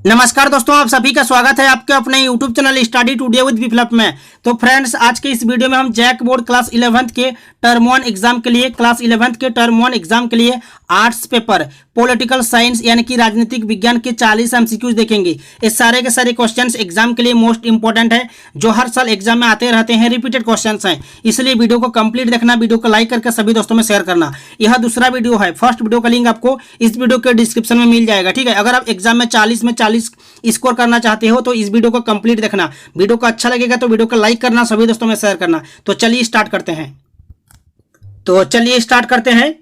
नमस्कार दोस्तों, आप सभी का स्वागत है आपके अपने YouTube channel study today with Viplav में। तो फ्रेंड्स, आज के इस वीडियो में हम जैक बोर्ड क्लास 11th के टर्म 1 एग्जाम के लिए आर्ट्स पेपर पॉलिटिकल साइंस यानी कि राजनीतिक विज्ञान के 40 एमसीक्यूज देखेंगे। ये सारे के सारे क्वेश्चंस एग्जाम के लिए मोस्ट इंपॉर्टेंट है, जो हर साल एग्जाम में आते रहते हैं, रिपीटेड क्वेश्चंस हैं। इसलिए वीडियो को कंप्लीट देखना, वीडियो को लाइक करके सभी दोस्तों में शेयर करना। यह दूसरा वीडियो है, फर्स्ट वीडियो का लिंक आपको इस वीडियो के डिस्क्रिप्शन में मिल जाएगा। ठीक है, अगर आप एग्जाम में 40 में 40 स्कोर करना चाहते हो तो इस वीडियो को कंप्लीट देखना। वीडियो को अच्छा लगेगा तो वीडियो को लाइक करना, सभी दोस्तों में शेयर करना। तो चलिए स्टार्ट करते हैं।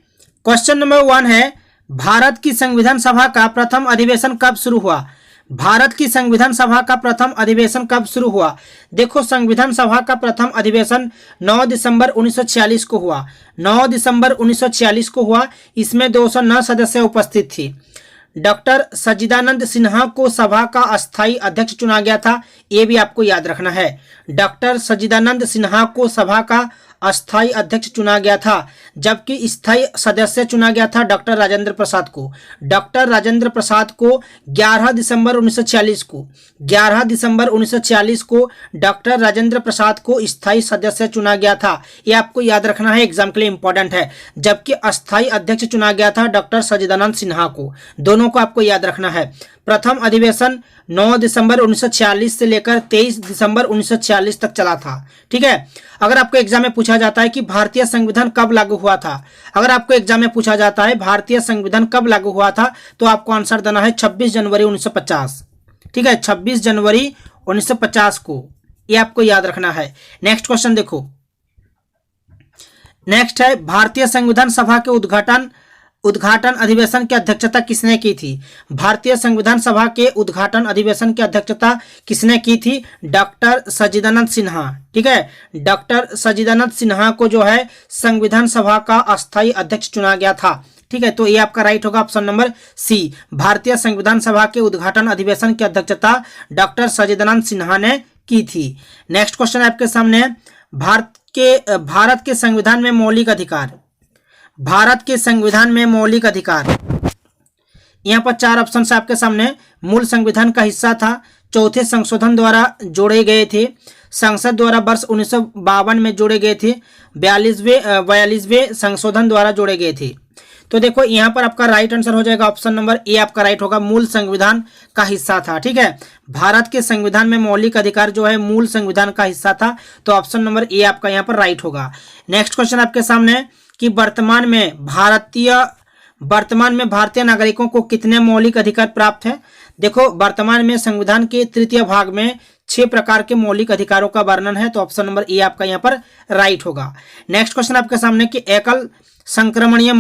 क्वेश्चन नंबर 1 है, भारत की संविधान सभा का प्रथम अधिवेशन कब शुरू हुआ? भारत की संविधान सभा का प्रथम अधिवेशन कब शुरू हुआ? देखो, संविधान सभा का प्रथम अधिवेशन 9 दिसंबर 1946 को हुआ। 9 दिसंबर 1946 को हुआ। इसमें 209 सदस्य उपस्थित थी। डॉक्टर सच्चिदानंद सिन्हा को सभा का अस्थायी अध्यक्ष चुना गया था। ये भी आपको याद रखना है। डॉक्टर सच्चिदानंद सिन्हा को सभा का अस्थायी अध्यक्ष चुना गया था, जबकि स्थायी सदस्य चुना गया था डॉक्टर राजेंद्र प्रसाद को। डॉक्टर राजेंद्र प्रसाद को 11 दिसंबर 1946 को डॉक्टर राजेंद्र प्रसाद को स्थायी सदस्य चुना गया था। ये आपको याद रखना है, एग्जाम के लिए इंपॉर्टेंट है। जबकि अस्थायी अध्यक्ष चुना गया था डॉक्टर सच्चिदानंद सिन्हा को। दोनों को आपको याद रखना है। प्रथम अधिवेशन 9 दिसंबर 1946 से लेकर 23 दिसंबर 1946 तक चला था। ठीक है, अगर आपको एग्जाम में पूछा जाता है कि भारतीय संविधान कब लागू हुआ था, तो आपको आंसर देना है 26 जनवरी 1950। ठीक है, 26 जनवरी 1950 को। ये आपको याद रखना है। नेक्स्ट क्वेश्चन देखो। नेक्स्ट है, भारतीय संविधान सभा के उद्घाटन अधिवेशन की अध्यक्षता किसने की थी? भारतीय संविधान सभा के उद्घाटन अधिवेशन की अध्यक्षता किसने की थी? डॉक्टर सच्चिदानंद सिन्हा। ठीक है, डॉक्टर सच्चिदानंद सिन्हा को जो है संविधान सभा का अस्थायी अध्यक्ष चुना गया था। ठीक है, तो ये आपका राइट होगा, ऑप्शन नंबर सी। भारतीय संविधान सभा के उद्घाटन अधिवेशन की अध्यक्षता डॉक्टर सच्चिदानंद सिन्हा ने की थी। नेक्स्ट क्वेश्चन आपके सामने है, भारत के संविधान में मौलिक अधिकार। भारत के संविधान में मौलिक अधिकार, यहाँ पर 4 ऑप्शन से आपके सामने। मूल संविधान का हिस्सा था, चौथे संशोधन द्वारा जोड़े गए थे, संसद द्वारा वर्ष 1952 में जोड़े गए थे, 42वें संशोधन द्वारा जोड़े गए थे। तो देखो, यहाँ पर आपका राइट आंसर हो जाएगा ऑप्शन नंबर ए। आपका राइट होगा, मूल संविधान का हिस्सा था। ठीक है, भारत के संविधान में मौलिक अधिकार जो है मूल संविधान का हिस्सा था, तो ऑप्शन नंबर ए आपका यहाँ पर राइट होगा। नेक्स्ट क्वेश्चन आपके सामने कि वर्तमान में भारतीय नागरिकों को कितने मौलिक अधिकार प्राप्त है? देखो, वर्तमान में संविधान के तृतीय भाग में 6 प्रकार के मौलिक अधिकारों का वर्णन है, तो ऑप्शन नंबर ए आपका यहाँ पर राइट होगा। नेक्स्ट क्वेश्चन आपके सामने कि एकल संक्रमणीय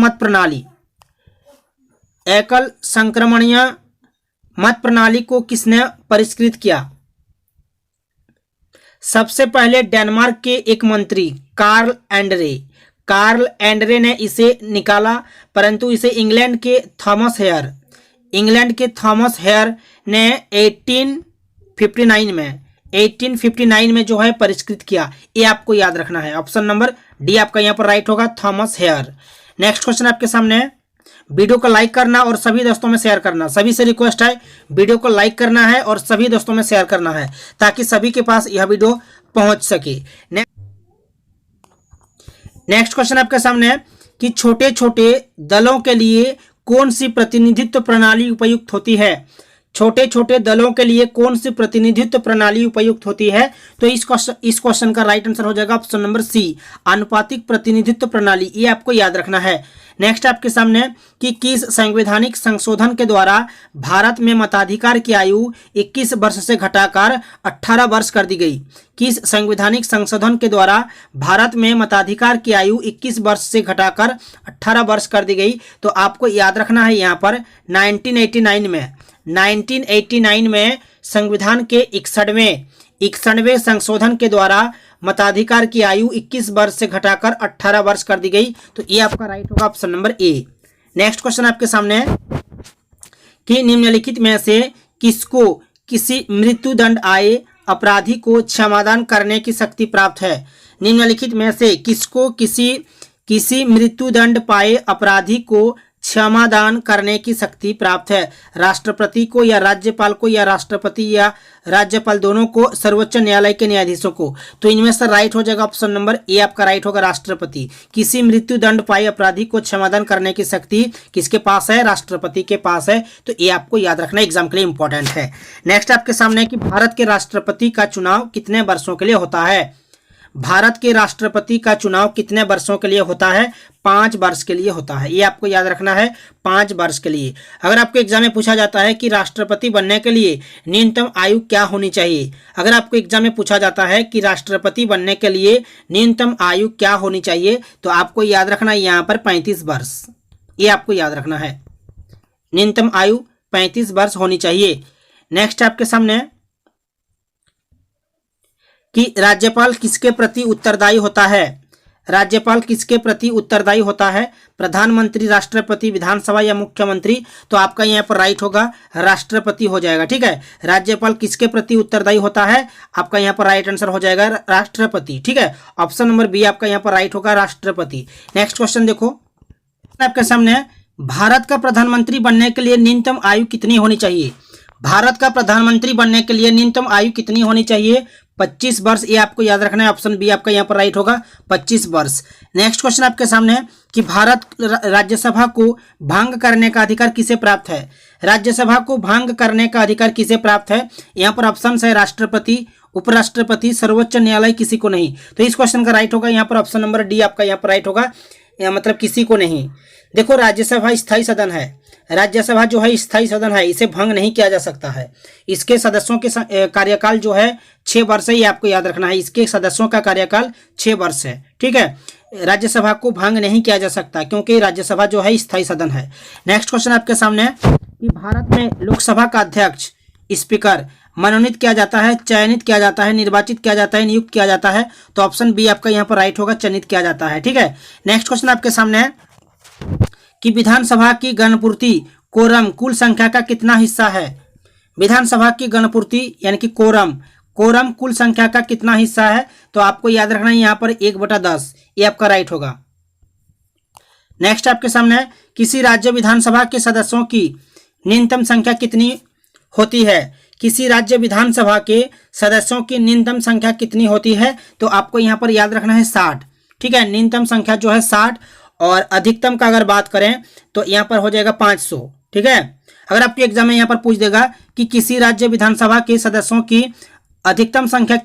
मत प्रणाली को किसने परिष्कृत किया? सबसे पहले डेनमार्क के एक मंत्री कार्ल एंड्रे ने इसे निकाला, परंतु इसे इंग्लैंड के थॉमस हेयर ने 1859 में जो है परिष्कृत किया। ये आपको याद रखना है, ऑप्शन नंबर डी आपका यहाँ पर राइट होगा, थॉमस हेयर। नेक्स्ट क्वेश्चन आपके सामने, वीडियो को लाइक करना और सभी दोस्तों में शेयर करना। सभी से रिक्वेस्ट है, वीडियो को लाइक करना है और सभी दोस्तों में शेयर करना है, ताकि सभी के पास यह वीडियो पहुंच सके। नेक्स्ट क्वेश्चन आपके सामने है कि छोटे छोटे दलों के लिए कौन सी प्रतिनिधित्व प्रणाली उपयुक्त होती है? छोटे छोटे दलों के लिए कौन सी प्रतिनिधित्व प्रणाली उपयुक्त होती है? तो इस क्वेश्चन का राइट आंसर हो जाएगा ऑप्शन नंबर सी, आनुपातिक प्रतिनिधित्व प्रणाली। ये आपको याद रखना है। नेक्स्ट आपके सामने कि किस संवैधानिक संशोधन के द्वारा भारत में मताधिकार की आयु 21 वर्ष से घटाकर 18 वर्ष कर दी गई? किस संवैधानिक संशोधन के द्वारा भारत में मताधिकार की आयु 21 वर्ष से घटाकर 18 वर्ष कर दी गई? तो आपको याद रखना है, यहाँ पर 1989 में संविधान के 61वें संशोधन के द्वारा मताधिकार की आयु 21 वर्ष से घटाकर 18 वर्ष कर दी गई। तो ये आपका राइट होगा, option number A. Next question आपके सामने है कि निम्नलिखित में से किसको किसी मृत्युदंड आए अपराधी को क्षमादान करने की शक्ति प्राप्त है? निम्नलिखित में से किसको किसी मृत्युदंड पाए अपराधी को क्षमादान करने की शक्ति प्राप्त है? राष्ट्रपति को या राज्यपाल को या राष्ट्रपति या राज्यपाल दोनों को, सर्वोच्च न्यायालय के न्यायाधीशों को? तो इनमें से राइट हो जाएगा ऑप्शन नंबर ए आपका राइट होगा, राष्ट्रपति। किसी मृत्यु दंड पाए अपराधी को क्षमादान करने की शक्ति किसके पास है? राष्ट्रपति के पास है। तो ये आपको याद रखना एग्जाम के लिए इंपॉर्टेंट है। नेक्स्ट आपके सामने कि भारत के राष्ट्रपति का चुनाव कितने वर्षों के लिए होता है? भारत के राष्ट्रपति का चुनाव कितने वर्षों के लिए होता है? 5 वर्ष के लिए होता है। ये आपको याद रखना है, 5 वर्ष के लिए। अगर आपको एग्जाम में पूछा जाता है कि राष्ट्रपति बनने के लिए न्यूनतम आयु क्या होनी चाहिए, अगर आपको एग्जाम में पूछा जाता है कि राष्ट्रपति बनने के लिए न्यूनतम आयु क्या होनी चाहिए, तो आपको याद रखना है यहाँ पर 35 वर्ष। ये आपको याद रखना है, न्यूनतम आयु 35 वर्ष होनी चाहिए। नेक्स्ट आपके सामने कि राज्यपाल किसके प्रति उत्तरदायी होता है? राज्यपाल किसके प्रति उत्तरदायी होता है? प्रधानमंत्री, राष्ट्रपति, विधानसभा या मुख्यमंत्री? तो आपका यहाँ पर राइट होगा, राष्ट्रपति हो जाएगा। ठीक है, राज्यपाल किसके प्रति उत्तरदायी होता है? आपका यहाँ पर राइट आंसर हो जाएगा राष्ट्रपति। ठीक है, ऑप्शन नंबर बी आपका यहाँ पर राइट होगा, राष्ट्रपति। नेक्स्ट क्वेश्चन देखो आपके सामने, भारत का प्रधानमंत्री बनने के लिए न्यूनतम आयु कितनी होनी चाहिए? भारत का प्रधानमंत्री बनने के लिए न्यूनतम आयु कितनी होनी चाहिए? 25 वर्ष। ये आपको याद रखना है, ऑप्शन बी आपका यहाँ पर राइट होगा, 25 वर्ष। नेक्स्ट क्वेश्चन आपके सामने कि भारत राज्यसभा को भंग करने का अधिकार किसे प्राप्त है? राज्यसभा को भंग करने का अधिकार किसे प्राप्त है? यहाँ पर ऑप्शन है राष्ट्रपति, उपराष्ट्रपति, सर्वोच्च न्यायालय, किसी को नहीं। तो इस क्वेश्चन का राइट होगा यहाँ पर ऑप्शन नंबर डी आपका यहाँ पर राइट होगा, मतलब किसी को नहीं। देखो, राज्यसभा स्थायी सदन है, राज्यसभा जो है स्थायी सदन है, इसे भंग नहीं किया जा सकता है। इसके सदस्यों के कार्यकाल जो है 6 वर्ष है, ये आपको याद रखना है। इसके सदस्यों का कार्यकाल 6 वर्ष है। ठीक है, राज्यसभा को भंग नहीं किया जा सकता क्योंकि राज्यसभा जो है स्थायी सदन है। नेक्स्ट क्वेश्चन आपके सामने कि भारत में लोकसभा का अध्यक्ष, स्पीकर मनोनीत किया जाता है, चयनित किया जाता है, निर्वाचित किया जाता है, नियुक्त किया जाता है? तो ऑप्शन बी आपका यहाँ पर राइट होगा, चयनित किया जाता है। ठीक है, नेक्स्ट क्वेश्चन आपके सामने है कि विधानसभा की गणपूर्ति कोरम कुल संख्या का कितना हिस्सा है? विधानसभा की गणपूर्ति यानी कि कोरम कुल संख्या का कितना हिस्सा है? तो आपको याद रखना है यहाँ पर 1/10। ये आपका राइट होगा। नेक्स्ट आपके सामने है, किसी राज्य विधानसभा के सदस्यों की न्यूनतम संख्या कितनी होती है? किसी राज्य विधानसभा के सदस्यों की न्यूनतम संख्या कितनी होती है? तो आपको यहाँ पर याद रखना है 60। ठीक है, न्यूनतम संख्या जो है 60 और अधिकतम का अगर बात करें तो यहाँ पर हो जाएगा 500। ठीक है, अगर आपके एग्जाम में यहाँ पर पूछ देगा कि किसी राज्य विधानसभा के सदस्यों की अधिकतम संख्या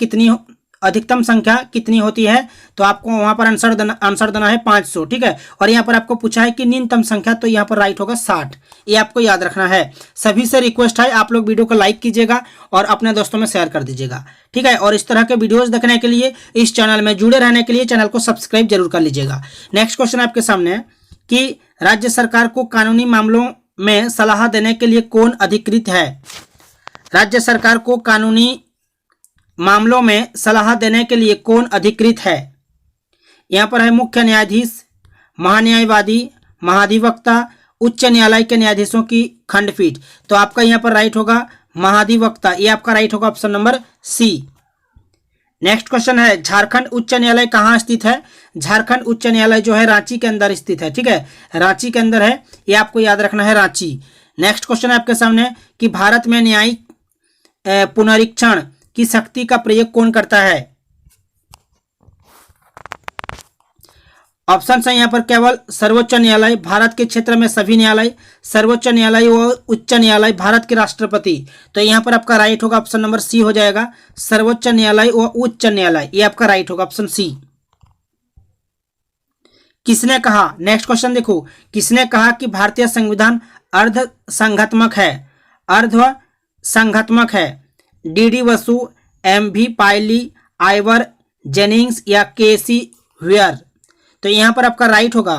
कितनी होती है, तो आपको वहां पर आंसर देना है 500। ठीक है, और यहाँ पर आपको पूछा है कि न्यूनतम संख्या, तो यहाँ पर राइट होगा 60। ये आपको याद रखना है। सभी से रिक्वेस्ट है, आप लोग वीडियो को लाइक कीजिएगा और अपने दोस्तों में शेयर कर दीजिएगा। ठीक है, और इस तरह के वीडियोस देखने के लिए, इस चैनल में जुड़े रहने के लिए चैनल को सब्सक्राइब जरूर कर लीजिएगा। नेक्स्ट क्वेश्चन आपके सामने कि राज्य सरकार को कानूनी मामलों में सलाह देने के लिए कौन अधिकृत है? राज्य सरकार को कानूनी मामलों में सलाह देने के लिए कौन अधिकृत है? यहाँ पर है मुख्य न्यायाधीश, महान्यायवादी, महाधिवक्ता, उच्च न्यायालय के न्यायाधीशों की खंडपीठ। तो आपका यहाँ पर राइट होगा महाधिवक्ता। ये आपका राइट होगा, option number C. Next question है, झारखंड उच्च न्यायालय कहाँ स्थित है? झारखंड उच्च न्यायालय जो है रांची के अंदर स्थित है। ठीक है, रांची के अंदर है, ये आपको याद रखना है, रांची। नेक्स्ट क्वेश्चन है आपके सामने कि भारत में न्यायिक पुनरीक्षण की शक्ति का प्रयोग कौन करता है? ऑप्शन है यहाँ पर केवल सर्वोच्च न्यायालय, भारत के क्षेत्र में सभी न्यायालय, सर्वोच्च न्यायालय व उच्च न्यायालय, भारत के राष्ट्रपति। तो यहाँ पर आपका राइट होगा, ऑप्शन नंबर सी हो जाएगा, सर्वोच्च न्यायालय व उच्च न्यायालय। ये आपका राइट होगा, ऑप्शन सी। किसने कहा? नेक्स्ट क्वेश्चन देखो, किसने कहा कि भारतीय संविधान अर्ध संघात्मक है? अर्ध संघात्मक है। डी वसु, एम.भी. पायली, आइवर जेनिंग्स या के.सी. व्हेयर? तो यहाँ पर आपका राइट होगा,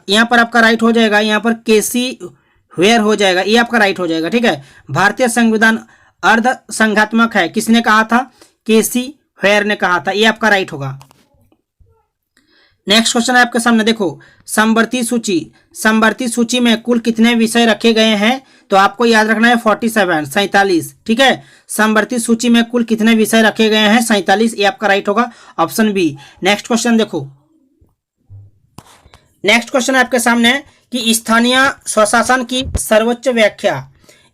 यहाँ पर आपका राइट हो जाएगा, यहाँ पर के.सी. व्हेयर हो जाएगा। ये आपका राइट हो जाएगा। ठीक है, भारतीय संविधान अर्ध संघात्मक है, किसने कहा था? के.सी. व्हेयर ने कहा था। ये आपका राइट होगा। नेक्स्ट क्वेश्चन है आपके सामने, देखो, समवर्ती सूची में कुल कितने विषय रखे गए हैं? तो आपको याद रखना है 47। ठीक है, समवर्ती सूची में कुल कितने विषय रखे गए हैं? 47। ये आपका राइट होगा, ऑप्शन बी। नेक्स्ट क्वेश्चन देखो, नेक्स्ट क्वेश्चन है आपके सामने कि स्थानीय स्वशासन की सर्वोच्च व्याख्या,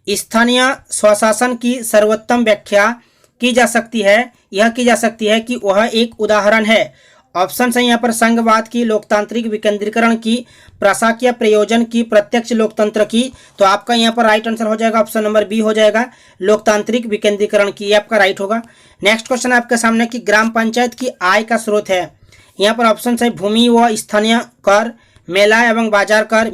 स्थानीय स्वशासन की सर्वोत्तम व्याख्या की जा सकती है, यह की जा सकती है कि वह एक उदाहरण है। ऑप्शन है यहाँ पर संघवाद की, लोकतांत्रिक विकेंद्रीकरण की, प्रशासकीय प्रयोजन की, प्रत्यक्ष लोकतंत्र की। तो आपका यहाँ पर राइट आंसर हो जाएगा ऑप्शन नंबर बी हो जाएगा, लोकतांत्रिक विकेंद्रीकरण की, ये आपका राइट होगा। नेक्स्ट क्वेश्चन आपके सामने कि ग्राम पंचायत की आय का स्रोत है। यहाँ पर ऑप्शन है भूमि व स्थानीय कर, मेला एवं बाजार कर,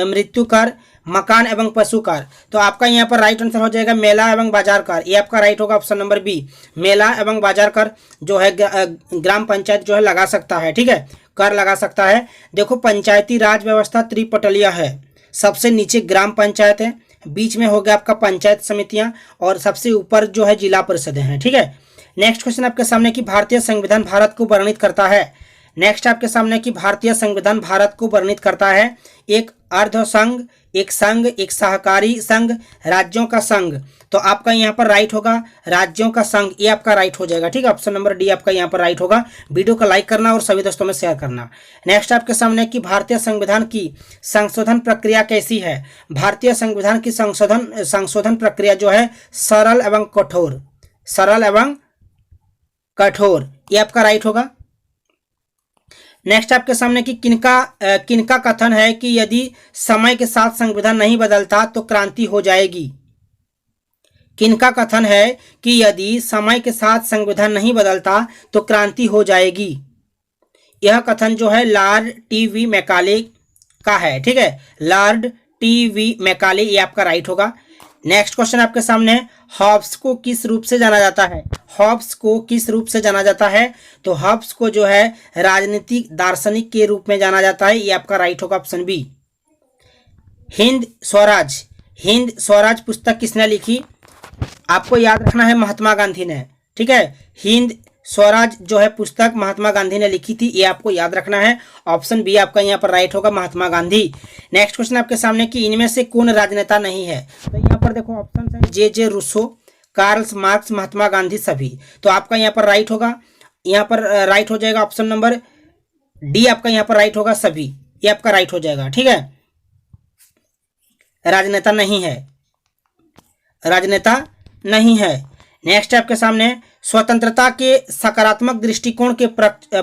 मृत्यु कर, मकान एवं पशु कर। तो आपका यहाँ पर राइट आंसर हो जाएगा मेला एवं बाजार कर, ये आपका राइट होगा ऑप्शन नंबर बी, मेला एवं बाजार कर जो है ग्राम पंचायत जो है लगा सकता है, ठीक है, कर लगा सकता है। देखो पंचायती राज व्यवस्था त्रिपटलीय है, सबसे नीचे ग्राम पंचायत है, बीच में हो गया आपका पंचायत समितियां और सबसे ऊपर जो है जिला परिषदें हैं, ठीक है। नेक्स्ट क्वेश्चन आपके सामने कि भारतीय संविधान भारत को वर्णित करता है। नेक्स्ट आपके सामने कि भारतीय संविधान भारत को वर्णित करता है एक अर्ध संघ, एक संघ, एक सहकारी संघ, राज्यों का संघ। तो आपका यहाँ पर राइट होगा राज्यों का संघ, ये आपका राइट हो जाएगा, ठीक है, ऑप्शन नंबर डी आपका यहाँ पर राइट होगा। वीडियो को लाइक करना और सभी दोस्तों में शेयर करना। नेक्स्ट आपके सामने कि भारतीय संविधान की संशोधन प्रक्रिया कैसी है। भारतीय संविधान की संशोधन प्रक्रिया जो है सरल एवं कठोर, सरल एवं कठोर, ये आपका राइट होगा। नेक्स्ट आपके सामने कि किनका कथन है कि यदि समय के साथ संविधान नहीं बदलता तो क्रांति हो जाएगी। किनका कथन है कि यदि समय के साथ संविधान नहीं बदलता तो क्रांति हो जाएगी। यह कथन जो है लॉर्ड टी.वी. मैकाले का है, ठीक है, लॉर्ड टी.वी. मैकाले, ये आपका राइट होगा। नेक्स्ट क्वेश्चन आपके सामने हॉब्स को किस रूप से जाना जाता है। हॉब्स को किस रूप से जाना जाता है। तो हॉब्स को जो है राजनीतिक दार्शनिक के रूप में जाना जाता है, ये आपका राइट होगा ऑप्शन बी। हिंद स्वराज पुस्तक किसने लिखी। आपको याद रखना है महात्मा गांधी ने, ठीक है, हिंद स्वराज जो है पुस्तक महात्मा गांधी ने लिखी थी, ये आपको याद रखना है, ऑप्शन बी आपका यहाँ पर राइट होगा महात्मा गांधी। नेक्स्ट क्वेश्चन आपके सामने कि इनमें से कौन राजनेता नहीं है। तो यहाँ पर देखो ऑप्शन है जे Rousseau, Karl Marx, Mahatma Gandhi, सभी। तो आपका यहाँ पर राइट होगा, यहाँ पर राइट हो जाएगा ऑप्शन नंबर डी आपका यहाँ पर राइट होगा, सभी, ये आपका राइट हो जाएगा, ठीक है, राजनेता नहीं है, राजनेता नहीं है। नेक्स्ट आपके सामने स्वतंत्रता के सकारात्मक दृष्टिकोण के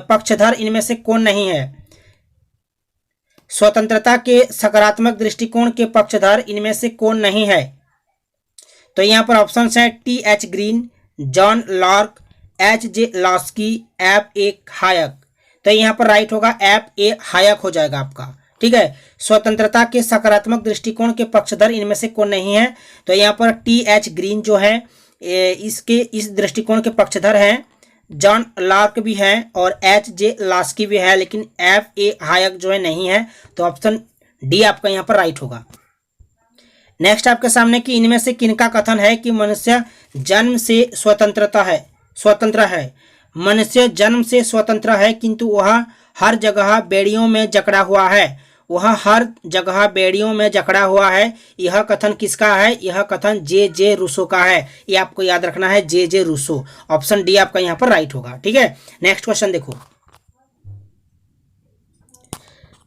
पक्षधर इनमें से कौन नहीं है। स्वतंत्रता के सकारात्मक दृष्टिकोण के पक्षधर इनमें से कौन नहीं है। तो यहाँ पर ऑप्शन है T H. Green, John Locke, H.J. Laski, F.A. Hayek. तो यहाँ पर राइट होगा F.A. हायक हो जाएगा आपका, ठीक है। स्वतंत्रता के सकारात्मक दृष्टिकोण के पक्षधर इनमें से कौन नहीं है। तो यहाँ पर टी.एच. ग्रीन जो है इस दृष्टिकोण के पक्षधर हैं, जॉन लॉर्क भी हैं और H.J. लॉस्की भी है, लेकिन F.A. हायक जो है नहीं है। तो ऑप्शन डी आपका यहाँ पर राइट होगा। नेक्स्ट आपके सामने कि इनमें से किनका कथन है कि मनुष्य जन्म से स्वतंत्र है। मनुष्य जन्म से स्वतंत्र है किंतु वह हर जगह बेड़ियों में जकड़ा हुआ है। वह हर जगह बेड़ियों में जकड़ा हुआ है। यह कथन किसका है। यह कथन जे रूसो का है। ये आपको याद रखना है, जे रूसो। ऑप्शन डी आपका यहाँ पर राइट होगा, ठीक है। नेक्स्ट क्वेश्चन देखो।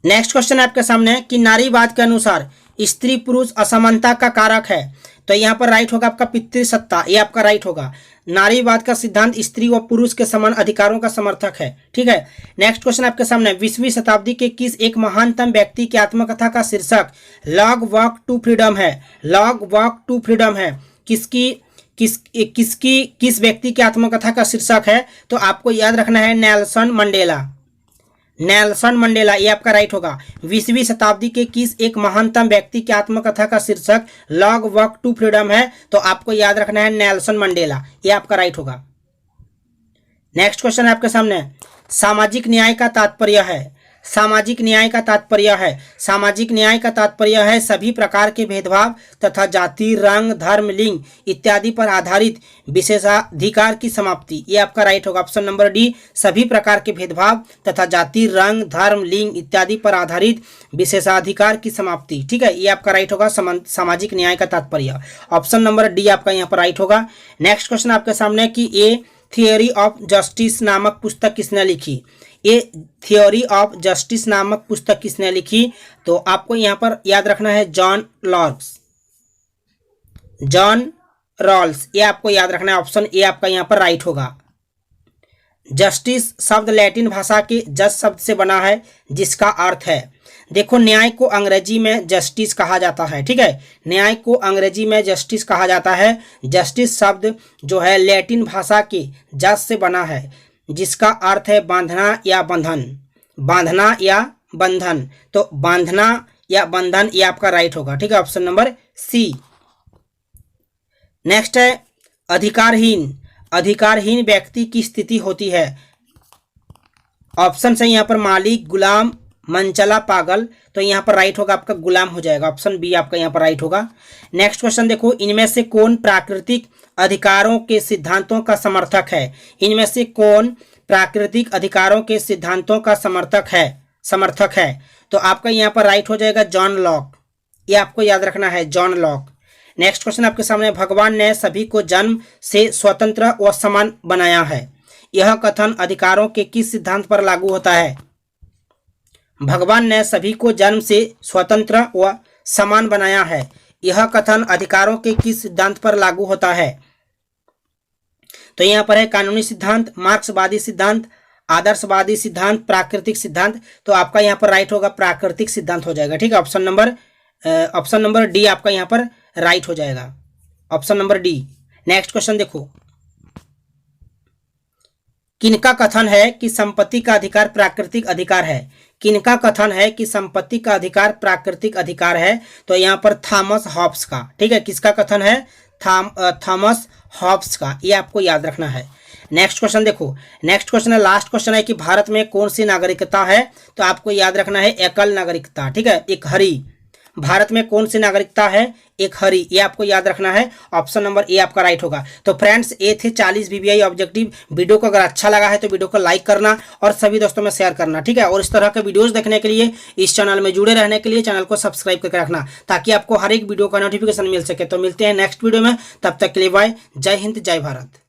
नेक्स्ट क्वेश्चन आपके सामने कि नारीवाद के अनुसार स्त्री पुरुष असमानता का कारक है। तो यहाँ पर राइट होगा आपका पितृसत्ता, ये आपका राइट होगा। नारीवाद का सिद्धांत स्त्री व पुरुष के समान अधिकारों का समर्थक है, ठीक है। नेक्स्ट क्वेश्चन आपके सामने 20वीं शताब्दी के किस एक महानतम व्यक्ति की आत्मकथा का शीर्षक लॉन्ग वॉक टू फ्रीडम है। लॉन्ग वॉक टू फ्रीडम है किस व्यक्ति की आत्मकथा का शीर्षक है। तो आपको याद रखना है नेल्सन मंडेला, ये आपका राइट होगा। 20वीं शताब्दी के किस एक महानतम व्यक्ति की आत्मकथा का शीर्षक लॉन्ग वॉक टू फ्रीडम है। तो आपको याद रखना है नेल्सन मंडेला, ये आपका राइट होगा। नेक्स्ट क्वेश्चन आपके सामने सामाजिक न्याय का तात्पर्य है। सामाजिक न्याय का तात्पर्य है सभी प्रकार के भेदभाव तथा जाति, रंग, धर्म, लिंग इत्यादि पर आधारित विशेषाधिकार की समाप्ति। ये आपका राइट होगा, ऑप्शन नंबर डी। सभी प्रकार के भेदभाव तथा जाति, रंग, धर्म, लिंग इत्यादि पर आधारित विशेषाधिकार की समाप्ति, ठीक है, ये आपका राइट होगा। सामाजिक न्याय का तात्पर्य, ऑप्शन नंबर डी आपका यहाँ पर राइट होगा। नेक्स्ट क्वेश्चन आपके सामने कि ए थियरी ऑफ जस्टिस नामक पुस्तक किसने लिखी। ए थ्योरी ऑफ जस्टिस नामक पुस्तक किसने लिखी? तो आपको यहाँ पर याद रखना है जॉन रॉल्स, ये आपको याद रखना है। ऑप्शन ए आपका यहाँ पर राइट होगा। जस्टिस शब्द लैटिन भाषा के जज शब्द से बना है जिसका अर्थ है, देखो न्याय को अंग्रेजी में जस्टिस कहा जाता है, ठीक है, न्याय को अंग्रेजी में जस्टिस कहा जाता है। जस्टिस शब्द जो है लैटिन भाषा के जज से बना है जिसका अर्थ है बांधना या बंधन, बांधना या बंधन। तो बांधना या बंधन ये आपका राइट होगा, ठीक है, ऑप्शन नंबर सी। नेक्स्ट है अधिकारहीन व्यक्ति की स्थिति होती है। ऑप्शन है यहाँ पर मालिक, गुलाम, मनचला, पागल। तो यहाँ पर राइट होगा आपका गुलाम हो जाएगा, ऑप्शन बी आपका यहाँ पर राइट होगा। नेक्स्ट क्वेश्चन देखो, इनमें से कौन प्राकृतिक अधिकारों के सिद्धांतों का समर्थक है? इनमें से कौन प्राकृतिक अधिकारों के सिद्धांतों का समर्थक है? तो आपका यहाँ पर राइट हो जाएगा जॉन लॉक, ये आपको याद रखना है, जॉन लॉक। नेक्स्ट क्वेश्चन आपके सामने, भगवान ने सभी को जन्म से स्वतंत्र व समान बनाया है, यह कथन अधिकारों के किस सिद्धांत पर लागू होता है? भगवान ने सभी को जन्म से स्वतंत्र व समान बनाया है, यह कथन अधिकारों के किस सिद्धांत पर लागू होता है? तो यहाँ पर है कानूनी सिद्धांत, मार्क्सवादी सिद्धांत, आदर्शवादी सिद्धांत, प्राकृतिक सिद्धांत। तो आपका यहाँ पर राइट होगा प्राकृतिक सिद्धांत हो जाएगा, ठीक है, ऑप्शन नंबर डी आपका यहाँ पर राइट हो जाएगा, option number D. Next question देखो, किनका कथन है कि संपत्ति का अधिकार प्राकृतिक अधिकार है? किनका कथन है कि संपत्ति का अधिकार प्राकृतिक अधिकार है? तो यहाँ पर थॉमस हॉब्स का, ठीक है, किसका कथन है? थॉमस हॉब्स का, ये आपको याद रखना है। नेक्स्ट क्वेश्चन देखो, नेक्स्ट क्वेश्चन है, लास्ट क्वेश्चन है कि भारत में कौन सी नागरिकता है? तो आपको याद रखना है एकल नागरिकता, ठीक है, एक हरी। भारत में कौन सी नागरिकता है? एक हरी, ये आपको याद रखना है, ऑप्शन नंबर ए आपका राइट होगा। तो फ्रेंड्स ये थे 40 बीबीआई ऑब्जेक्टिव। वीडियो को अगर अच्छा लगा है तो वीडियो को लाइक करना और सभी दोस्तों में शेयर करना, ठीक है। और इस तरह के वीडियोस देखने के लिए, इस चैनल में जुड़े रहने के लिए चैनल को सब्सक्राइब करके रखना ताकि आपको हर एक वीडियो का नोटिफिकेशन मिल सके। तो मिलते हैं नेक्स्ट वीडियो में, तब तक के लिए बाय। जय हिंद, जय भारत।